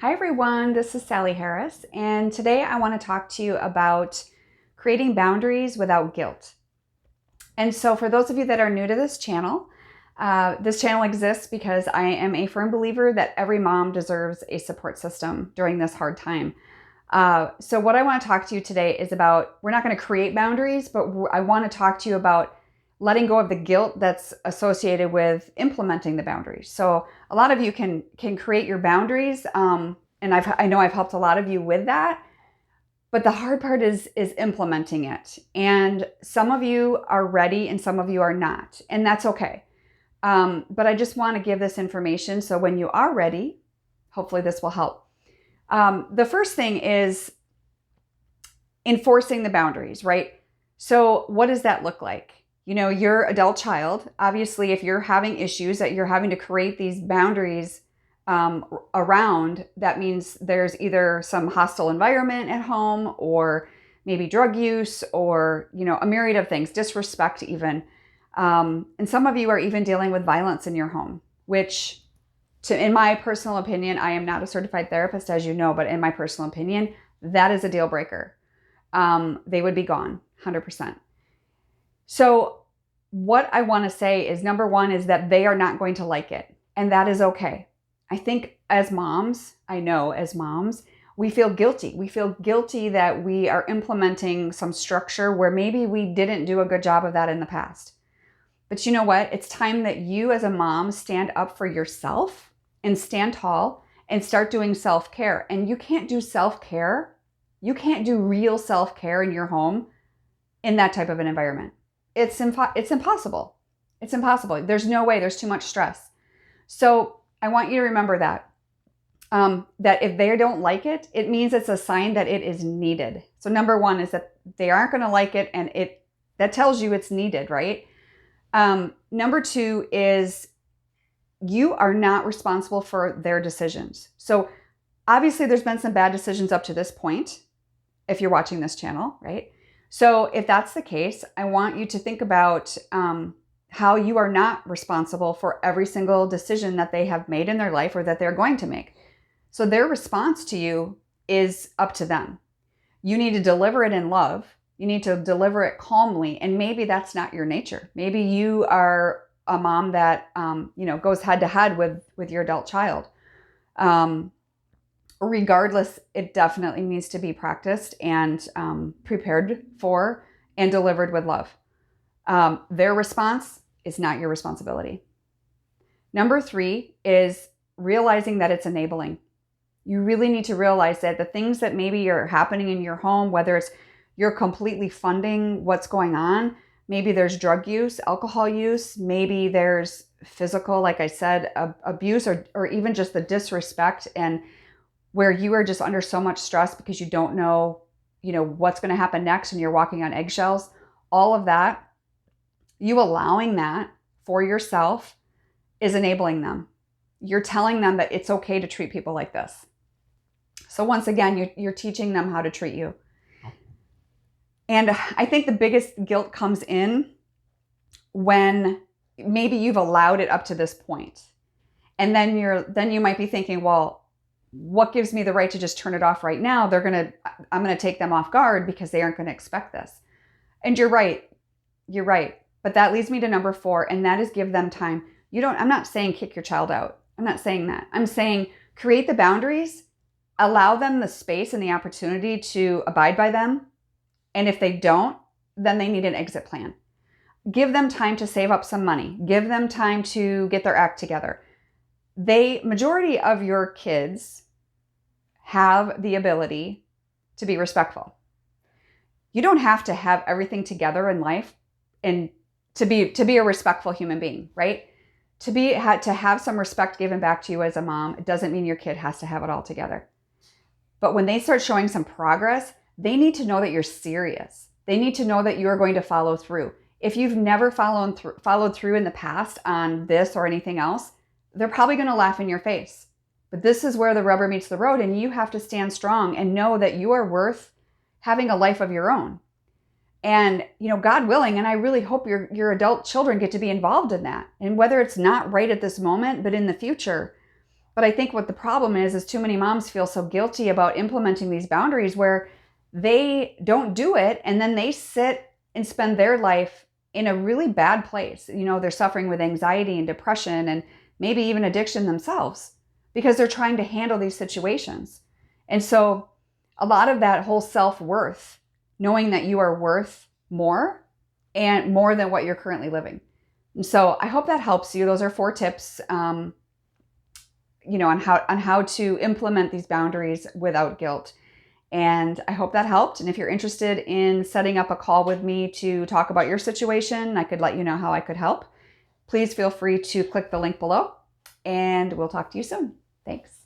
Hi everyone, this is Sally Harris, and today I want to talk to you about creating boundaries without guilt. And so for those of you that are new to this channel exists because I am a firm believer that every mom deserves a support system during this hard time. So what I want to talk to you today is about, we're not going to create boundaries, but I want to talk to you about letting go of the guilt that's associated with implementing the boundaries. So a lot of you can create your boundaries, and I know I've helped a lot of you with that. But the hard part is implementing it. And some of you are ready and some of you are not, and that's okay. But I just want to give this information so when you are ready, hopefully this will help. The first thing is enforcing the boundaries, right? So what does that look like? You know, your adult child, obviously, if you're having issues that you're having to create these boundaries around, that means there's either some hostile environment at home or maybe drug use or, you know, a myriad of things, disrespect even. And some of you are even dealing with violence in your home, which in my personal opinion, I am not a certified therapist, as you know, but in my personal opinion, that is a deal breaker. They would be gone 100%. So what I want to say is, number one is that they are not going to like it. And that is okay. I think as moms, we feel guilty. We feel guilty that we are implementing some structure where maybe we didn't do a good job of that in the past. But you know what? It's time that you as a mom stand up for yourself and stand tall and start doing self-care. And you can't do self-care. You can't do real self-care in your home in that type of an environment. It's impossible. It's impossible. There's no way. There's too much stress. So I want you to remember that. That if they don't like it, it means it's a sign that it is needed. So number one is that they aren't going to like it, and that tells you it's needed, right? Number two is you are not responsible for their decisions. So obviously there's been some bad decisions up to this point, if you're watching this channel, right? So if that's the case, I want you to think about how you are not responsible for every single decision that they have made in their life or that they're going to make. So their response to you is up to them. You need to deliver it in love. You need to deliver it calmly. And maybe that's not your nature. Maybe you are a mom that goes head to head with your adult child. Regardless, it definitely needs to be practiced and prepared for and delivered with love. Their response is not your responsibility. Number three is realizing that it's enabling. You really need to realize that the things that maybe are happening in your home, whether it's you're completely funding what's going on, maybe there's drug use, alcohol use, maybe there's physical, like I said, abuse, or even just the disrespect, and where you are just under so much stress because you don't know, what's going to happen next and you're walking on eggshells. All of that, you allowing that for yourself is enabling them. You're telling them that it's okay to treat people like this. So once again, you're teaching them how to treat you. And I think the biggest guilt comes in when maybe you've allowed it up to this point. And then you might be thinking, well, what gives me the right to just turn it off right now? I'm going to take them off guard because they aren't going to expect this. And you're right. But that leads me to number 4, and that is give them time. I'm not saying kick your child out. I'm not saying that. I'm saying create the boundaries, allow them the space and the opportunity to abide by them. And if they don't, then they need an exit plan. Give them time to save up some money. Give them time to get their act together. Majority of your kids have the ability to be respectful. You don't have to have everything together in life and to be a respectful human being, right? To have some respect given back to you as a mom, it doesn't mean your kid has to have it all together. But when they start showing some progress, they need to know that you're serious. They need to know that you are going to follow through. If you've never followed through in the past on this or anything else, they're probably going to laugh in your face. But this is where the rubber meets the road, and you have to stand strong and know that you are worth having a life of your own. And, God willing, and I really hope your adult children get to be involved in that. And whether it's not right at this moment, but in the future, But I think what the problem is too many moms feel so guilty about implementing these boundaries where they don't do it, and then they sit and spend their life in a really bad place. They're suffering with anxiety and depression and maybe even addiction themselves because they're trying to handle these situations. And so a lot of that whole self-worth, knowing that you are worth more and more than what you're currently living. And so I hope that helps you. Those are 4 tips, on how to implement these boundaries without guilt. And I hope that helped. And if you're interested in setting up a call with me to talk about your situation, I could let you know how I could help. Please feel free to click the link below, and we'll talk to you soon. Thanks.